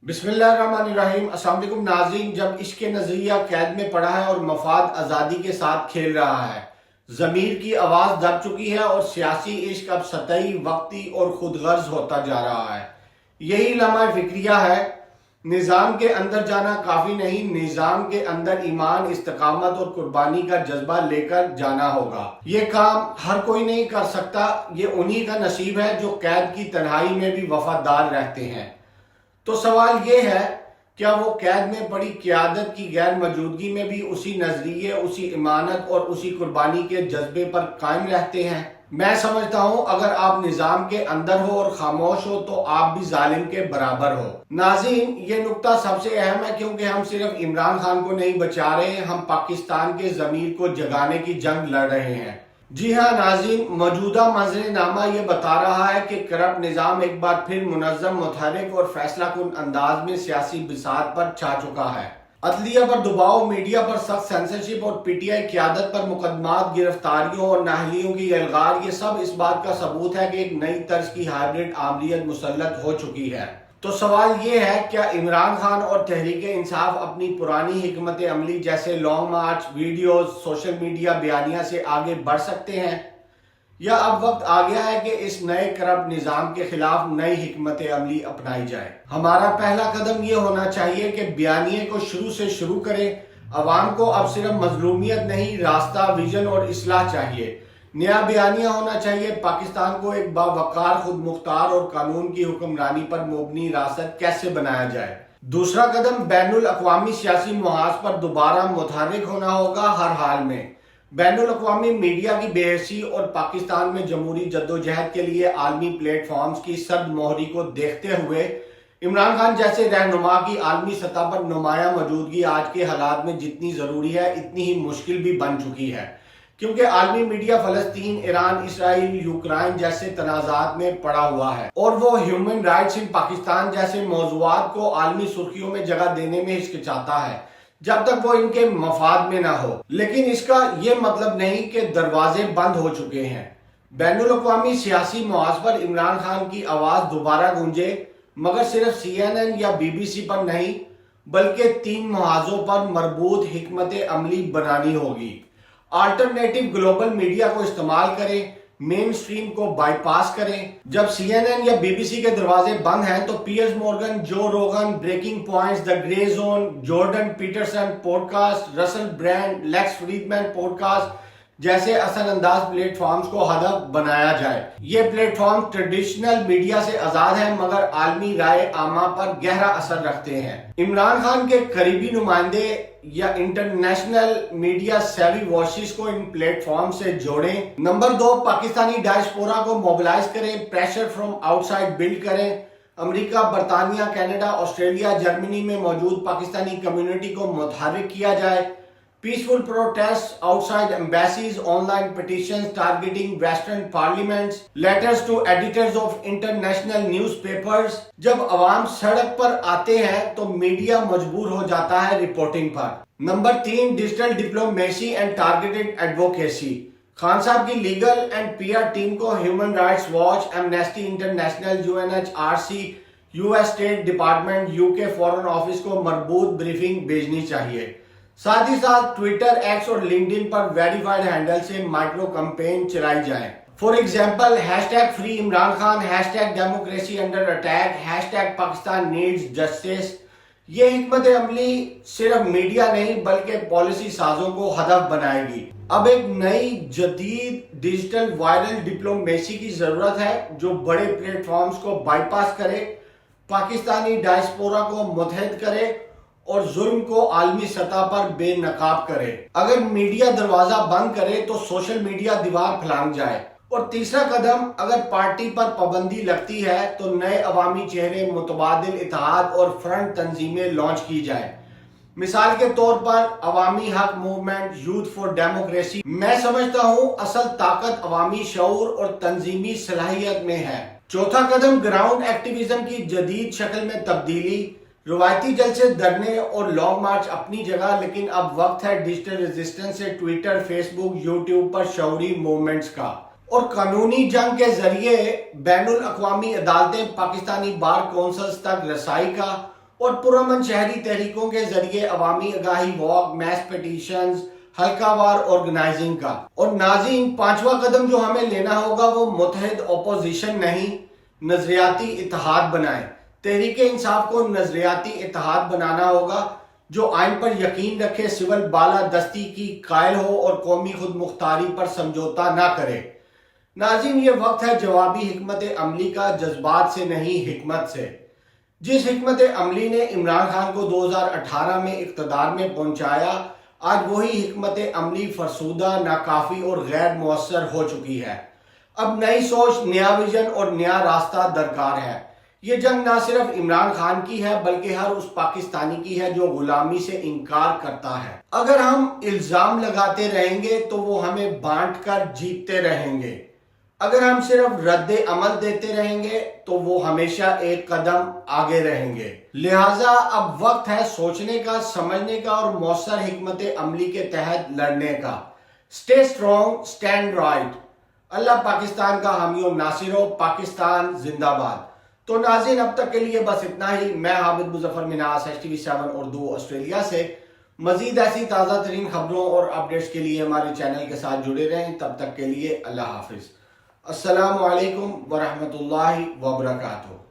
بسم اللہ الرحمن الرحیم۔ السلام علیکم ناظرین، جب عشق نظریہ قید میں پڑا ہے اور مفاد آزادی کے ساتھ کھیل رہا ہے، ضمیر کی آواز دب چکی ہے اور سیاسی عشق اب سطحی، وقتی اور خود غرض ہوتا جا رہا ہے۔ یہی لمحہ فکریہ ہے۔ نظام کے اندر جانا کافی نہیں، نظام کے اندر ایمان، استقامت اور قربانی کا جذبہ لے کر جانا ہوگا۔ یہ کام ہر کوئی نہیں کر سکتا، یہ انہی کا نصیب ہے جو قید کی تنہائی میں بھی وفادار رہتے ہیں۔ تو سوال یہ ہے، کیا وہ قید میں پڑی قیادت کی غیر موجودگی میں بھی اسی نظریے، اسی امانت اور اسی قربانی کے جذبے پر قائم رہتے ہیں؟ میں سمجھتا ہوں اگر آپ نظام کے اندر ہو اور خاموش ہو تو آپ بھی ظالم کے برابر ہو۔ ناظرین، یہ نکتہ سب سے اہم ہے کیونکہ ہم صرف عمران خان کو نہیں بچا رہے، ہم پاکستان کے ضمیر کو جگانے کی جنگ لڑ رہے ہیں۔ جی ہاں ناظرین، موجودہ منظر نامہ یہ بتا رہا ہے کہ کرپٹ نظام ایک بار پھر منظم، متحرک اور فیصلہ کن انداز میں سیاسی بساط پر چھا چکا ہے۔ عدلیہ پر دباؤ، میڈیا پر سخت سینسرشپ اور پی ٹی آئی قیادت پر مقدمات، گرفتاریوں اور نااہلیوں کی الغار، یہ سب اس بات کا ثبوت ہے کہ ایک نئی طرز کی ہائبرڈ آمریت مسلط ہو چکی ہے۔ تو سوال یہ ہے، کیا عمران خان اور تحریک انصاف اپنی پرانی حکمت عملی جیسے long march, videos, social media بیانیہ سے آگے بڑھ سکتے ہیں؟ یا اب وقت آ گیا ہے کہ اس نئے کرپٹ نظام کے خلاف نئی حکمت عملی اپنائی جائے؟ ہمارا پہلا قدم یہ ہونا چاہیے کہ بیانیے کو شروع سے شروع کریں۔ عوام کو اب صرف مظلومیت نہیں، راستہ، ویژن اور اصلاح چاہیے۔ نیا بیانیہ ہونا چاہیے، پاکستان کو ایک باوقار، خود مختار اور قانون کی حکمرانی پر مبنی ریاست کیسے بنایا جائے۔ دوسرا قدم بین الاقوامی سیاسی محاذ پر دوبارہ متحرک ہونا ہوگا ہر حال میں۔ بین الاقوامی میڈیا کی بے حسی اور پاکستان میں جمہوری جدوجہد کے لیے عالمی پلیٹ فارمز کی سرد مہری کو دیکھتے ہوئے عمران خان جیسے رہنما کی عالمی سطح پر نمایاں موجودگی آج کے حالات میں جتنی ضروری ہے اتنی ہی مشکل بھی بن چکی ہے، کیونکہ عالمی میڈیا فلسطین، ایران، اسرائیل، یوکرائن جیسے تنازعات میں پڑا ہوا ہے اور وہ ہیومن رائٹس ان پاکستان جیسے موضوعات کو عالمی سرخیوں میں جگہ دینے میں ہچکچاتا ہے جب تک وہ ان کے مفاد میں نہ ہو۔ لیکن اس کا یہ مطلب نہیں کہ دروازے بند ہو چکے ہیں۔ بین الاقوامی سیاسی محاذ پر عمران خان کی آواز دوبارہ گونجے، مگر صرف سی این این یا بی بی سی پر نہیں بلکہ 3 محاذوں پر مربوط حکمت عملی بنانی ہوگی۔ آلٹرنیٹو گلوبل میڈیا کو استعمال کریں، مین سٹریم کو بائی پاس کریں۔ جب سی این این یا بی بی سی کے دروازے بند ہیں تو Piers Morgan, Joe Rogan, Breaking Points, the Grey Zone, Jordan Peterson podcast, Russell Brand, Lex Fridman podcast جیسے اثر انداز پلیٹ فارمز کو ہدف بنایا جائے۔ یہ پلیٹ فارم ٹریڈیشنل میڈیا سے آزاد ہیں مگر عالمی رائے عامہ پر گہرا اثر رکھتے ہیں۔ عمران خان کے قریبی نمائندے یا انٹرنیشنل میڈیا سیوی وائسز کو ان پلیٹ فارم سے جوڑیں۔ نمبر 2، پاکستانی ڈائسپورا کو موبلائز کریں، pressure from outside build کریں۔ امریکہ، برطانیہ، کینیڈا، آسٹریلیا، جرمنی میں موجود پاکستانی کمیونٹی کو متحرک کیا جائے۔ Peaceful protest outside embassies, online petitions targeting western parliaments, letters to editors of international newspapers. جب عوام سڑک پر آتے ہیں تو میڈیا مجبور ہو جاتا ہے رپورٹنگ پر۔ Number 3، digital diplomacy and targeted advocacy. Khan صاحب کی legal and P R team کو Human Rights Watch, Amnesty International, U N H R C, U S State Department, U K Foreign office کو مربوط بریفنگ بھیجنی چاہیے۔ ساتھ ہی ساتھ Twitter, x اور linked ان پر verified handle سے مائکرو کمپین چلائی جائیں۔ For example, #free Imran Khan, #democracy under attack, #Pakistan needs justice. یہ حکمت عملی صرف میڈیا نہیں بلکہ پالیسی سازوں کو ہدف بنائے گی۔ اب ایک نئی جدید ڈیجیٹل وائرل ڈپلومیسی کی ضرورت ہے جو بڑے پلیٹ فارمز کو بائی پاس کرے، پاکستانی ڈائسپورا کو متحد کرے اور ظلم کو عالمی سطح پر بے نقاب کرے۔ اگر میڈیا دروازہ بند کرے تو سوشل میڈیا دیوار پھلانگ جائے۔ اور تیسرا قدم، اگر پارٹی پر پابندی لگتی ہے تو نئے عوامی چہرے، متبادل اتحاد اور فرنٹ تنظیمیں لانچ کی جائیں۔ مثال کے طور پر عوامی حق موومنٹ، یوتھ فار ڈیموکریسی۔ میں سمجھتا ہوں اصل طاقت عوامی شعور اور تنظیمی صلاحیت میں ہے۔ چوتھا قدم، گراؤنڈ ایکٹیویزم کی جدید شکل میں تبدیلی۔ روایتی جلسے، دھرنے اور لانگ مارچ اپنی جگہ، لیکن اب وقت ہے ڈیجیٹل ریزسٹنس سے ٹویٹر، فیس بک، یوٹیوب پر شعوری موومنٹس کا۔ اور قانونی جنگ کے ذریعے بین الاقوامی عدالتیں، پاکستانی بار کونسلز تک رسائی کا اور پرامن شہری تحریکوں کے ذریعے عوامی آگاہی واک، میس پیٹیشنز، حلقہ وار آرگنائزنگ کا۔ اور ناظرین، پانچواں قدم جو ہمیں لینا ہوگا وہ متحد اپوزیشن نہیں، نظریاتی اتحاد بنائیں۔ تحریک انصاف کو نظریاتی اتحاد بنانا ہوگا جو آئین پر یقین رکھے، سول بالادستی کی قائل ہو اور قومی خود مختاری پر سمجھوتا نہ کرے۔ ناظرین، یہ وقت ہے جوابی حکمت عملی کا، جذبات سے نہیں حکمت سے۔ جس حکمت عملی نے عمران خان کو 2018 میں اقتدار میں پہنچایا، آج وہی حکمت عملی فرسودہ، ناکافی اور غیر مؤثر ہو چکی ہے۔ اب نئی سوچ، نیا ویژن اور نیا راستہ درکار ہے۔ یہ جنگ نہ صرف عمران خان کی ہے بلکہ ہر اس پاکستانی کی ہے جو غلامی سے انکار کرتا ہے۔ اگر ہم الزام لگاتے رہیں گے تو وہ ہمیں بانٹ کر جیتتے رہیں گے۔ اگر ہم صرف رد عمل دیتے رہیں گے تو وہ ہمیشہ ایک قدم آگے رہیں گے۔ لہٰذا اب وقت ہے سوچنے کا، سمجھنے کا اور مؤثر حکمت عملی کے تحت لڑنے کا۔ Stay strong, stand right. اللہ پاکستان کا حامی و ناصر ہو۔ پاکستان زندہ باد۔ تو ناظرین، اب تک کے لیے بس اتنا ہی۔ میں عابد مظفر مناس، HTV7 اردو آسٹریلیا سے۔ مزید ایسی تازہ ترین خبروں اور اپڈیٹس کے لیے ہمارے چینل کے ساتھ جڑے رہیں۔ تب تک کے لیے اللہ حافظ۔ السلام علیکم ورحمۃ اللہ وبرکاتہ۔